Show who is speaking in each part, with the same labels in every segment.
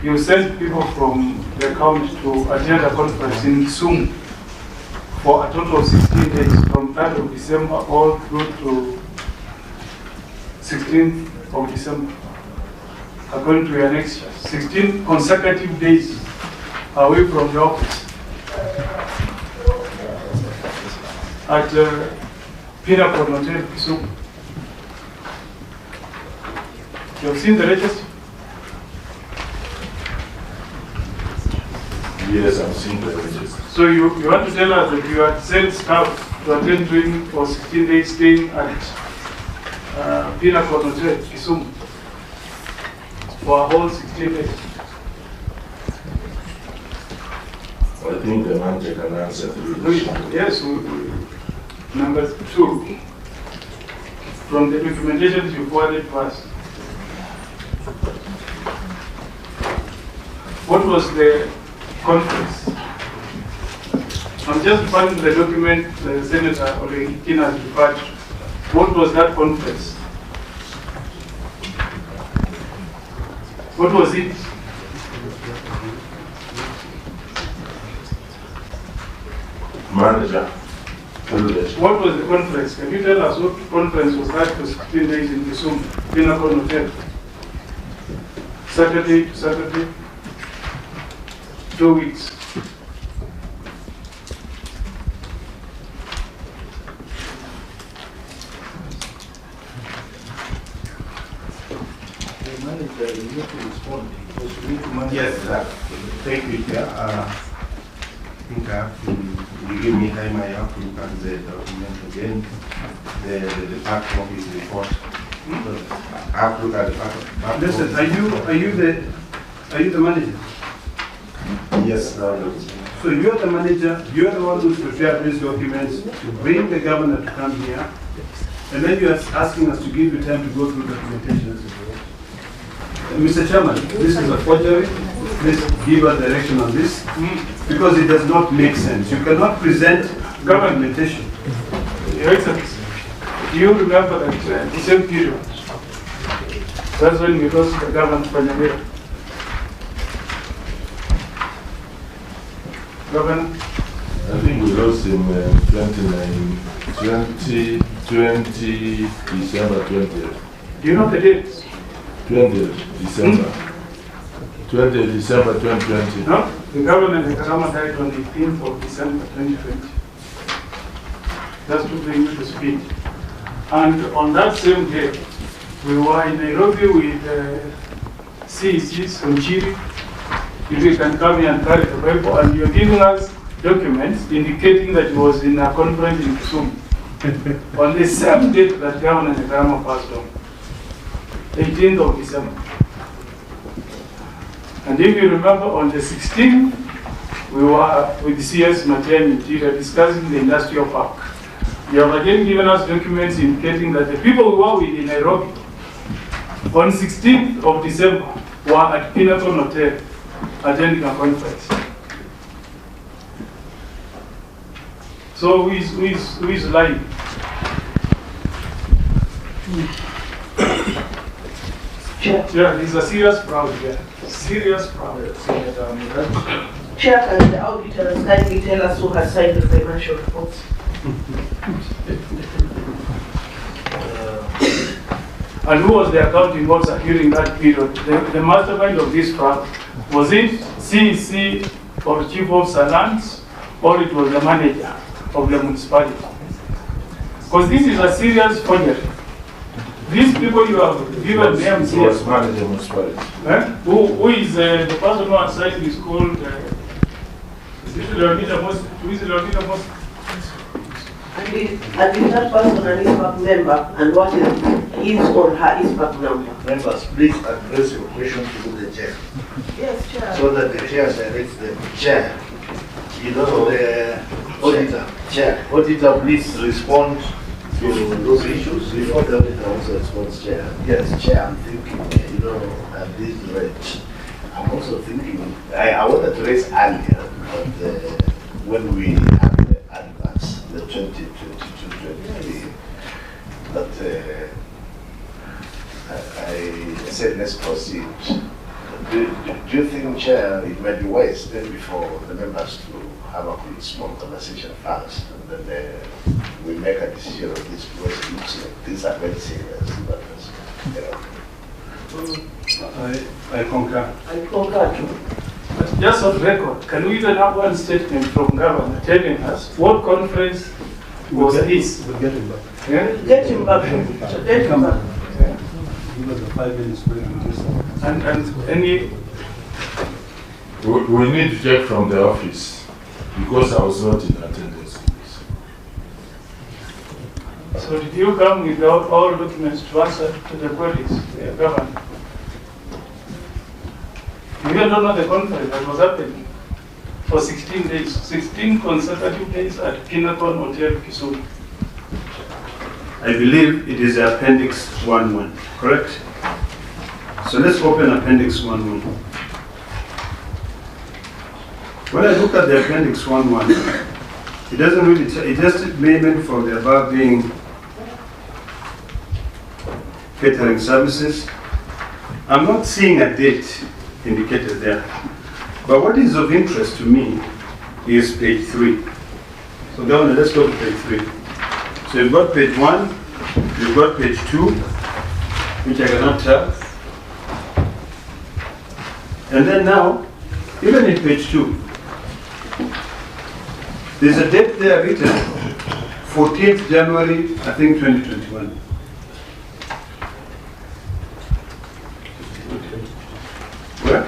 Speaker 1: you sent people from the county to attend a conference in Kisumu for a total of 16 days, from 3rd of December all through to 16th of December. According to your next 16 consecutive days away from the office at Pinnacle Hotel, Kisumu. You have seen the register?
Speaker 2: Yes, I've seen the register.
Speaker 1: So you want to tell us that you had sent staff to attend training for 16 days staying at Pinnacle Hotel, Kisumu, for a whole 16 days?
Speaker 2: I think the manager can answer to this.
Speaker 1: Yes, number 2, from the documentation you forwarded to us. What was the conference? I'm just finding the document Senator Olekin has referred to. What was that conference? What was it?
Speaker 2: Manager.
Speaker 1: What was the conference? Can you tell us what conference was that for 16 days in Kisumu, Pinnacle Hotel? Saturday to Saturday? 2 weeks.
Speaker 3: The manager, you need to respond because we need to manage.
Speaker 4: Yes, thank you, Chair. I think I have to, you give me time, I have to look at the document again, the back office report. I have to look at the back.
Speaker 3: Listen, are you the manager?
Speaker 4: Yes,
Speaker 3: So you're the manager, you're the one who's prepared these documents to bring the governor to come here, and then you're asking us to give you time to go through documentation. Mr. Chairman, this is a forgery. Please give us direction on this, because it does not make sense. You cannot present documentation.
Speaker 1: Your Excellency, do you remember that the same period? That's when we lost the governor for Nyamira. Governor?
Speaker 2: I think we lost him 20, December 20th.
Speaker 1: Do you know the dates?
Speaker 2: 20th December. 20th December 2020.
Speaker 1: No, the governor Nyaribo died on the 18th of December 2020. That's to bring you to speed. And on that same day, we were in Nairobi with CECs from Chile. If you can come here and carry the Bible, and you're giving us documents indicating that he was in a conference in Kisumu on the same date that Governor Nyaribo passed on, 18th of December. And if you remember, on the 16th, we were with the CS Matian Interior discussing the industrial park. You have again given us documents indicating that the people who were with in Nairobi on 16th of December were at Pinnacle Hotel attending a conference. So who is lying? Yeah, it's a serious problem here. Serious problem.
Speaker 5: Chair, can the auditor kindly tell us who has signed the financial reports?
Speaker 1: And who was the accounting officer during that period? The mastermind of this fraud, was it CEC or Chief Officer Lands, or it was the manager of the municipality? Because this is a serious forgery. These people you have given names here.
Speaker 2: Was manager of municipality.
Speaker 1: Who is the person who has signed is called Who is Leonida Most?
Speaker 5: And is that person an ISPAC member, and what is his or her ISPAC number?
Speaker 6: Members, please address your question to the chair.
Speaker 5: Yes, Chair.
Speaker 6: So that the chair directs the chair. You know, the auditor. Chair. Auditor, please respond to those issues before the auditor also responds, chair. Yes, chair, I'm thinking, at this rate, I'm also thinking, I wanted to raise earlier, but when we have the advance, the 2022-23, but I said let's proceed. Do you think, Chair, it might be wise then before the members to have a small conversation first, and then we make a decision on this, because it looks like these are very serious matters.
Speaker 3: I concur.
Speaker 5: I concur too.
Speaker 1: But just on record, can we even have one statement from Governor telling us what conference was this?
Speaker 3: We'll get him back.
Speaker 1: Yeah?
Speaker 5: Get him back. So get him back.
Speaker 1: Yeah.
Speaker 3: Give us a 5 minutes break on this.
Speaker 1: And any,
Speaker 2: We need to check from the office, because I was not in attendance to this.
Speaker 1: so did you come without all documents to answer to the queries, Governor? You don't know the conference that was happening for 16 days, 16 consecutive days at Pinnacle Hotel, Kisumu.
Speaker 3: I believe it is Appendix 1.1, correct? So let's open Appendix 1.1. When I look at the Appendix 1.1, it doesn't really, it just meant from the above being catering services. I'm not seeing a date indicated there. But what is of interest to me is page 3. So Governor, let's go to page 3. So you've got page 1, you've got page 2, which I cannot tell. And then now, even in page 2, there's a date there written, 14th January, I think 2021. Where?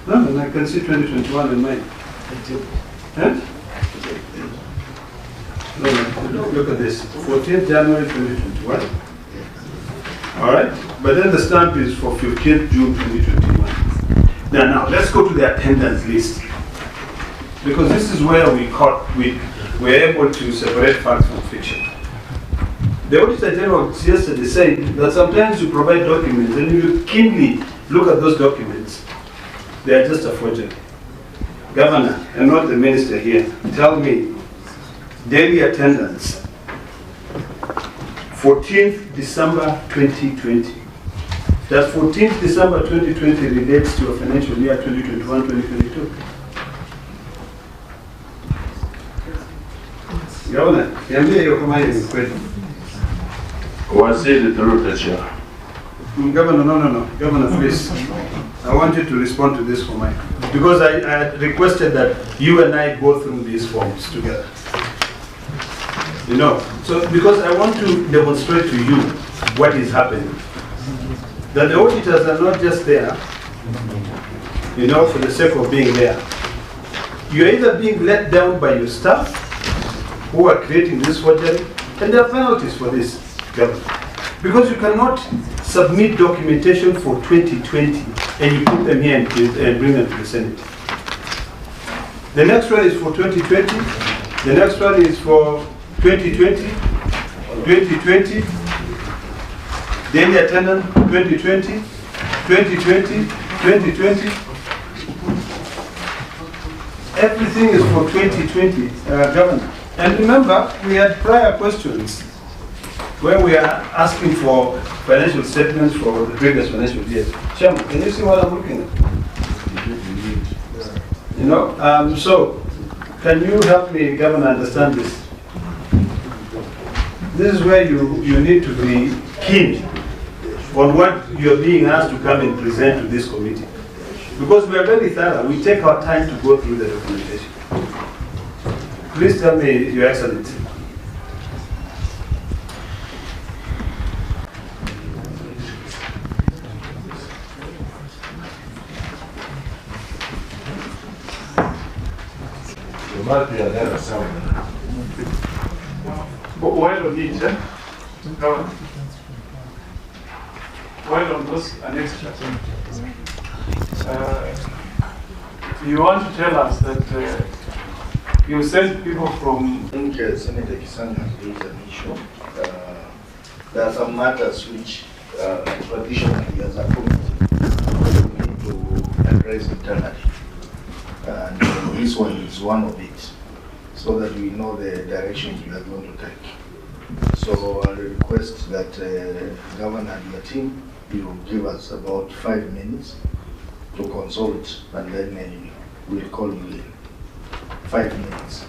Speaker 3: No, I can see 2021 in mine. Huh? No, look at this, 14th January 2021. All right, but then the stamp is for 15th June 2021. Now let's go to the attendance list, because this is where we're able to separate facts from fiction. The Auditor General yesterday said that sometimes you provide documents and if you keenly look at those documents, they are just a forgery. Governor, and not the minister here, tell me, daily attendance, 14th December 2020. Does 14th December 2020 relates to a financial year 2021-2022? Governor, niambie hiyo kama hiyo ni kweli.
Speaker 2: Was it the truth, Chair?
Speaker 3: Governor, no. Governor, please. I want you to respond to this for mine. Because I requested that you and I go through these forms together. You know, so because I want to demonstrate to you what is happening. That the auditors are not just there, you know, for the sake of being there. You're either being let down by your staff who are creating this forgery, and there are penalties for this, Governor. Because you cannot submit documentation for 2020 and you put them here and bring them to the Senate. The next one is for 2020, the next one is for 2020, 2020, daily attendance 2020, 2020, 2020. Everything is for 2020, Governor. And remember, we had prior questions where we are asking for financial statements for the previous financial years. Chairman, can you see what I'm looking at? You know, so can you help me, Governor, understand this? This is where you need to be keen on what you're being asked to come and present to this committee. Because we are very thorough, we take our time to go through the documentation. Please tell me, Your Excellency.
Speaker 2: There might be an error somewhere.
Speaker 1: But while on it, Governor, while on those annexed you want to tell us that you sent people from...
Speaker 6: I think Senator Kisanga has raised an issue. There are some matters which traditionally as a committee we need to address internally. And this one is one of it, so that we know the directions we are going to take. So I request that Governor and your team, you give us about 5 minutes to consult, and then we'll call you in 5 minutes.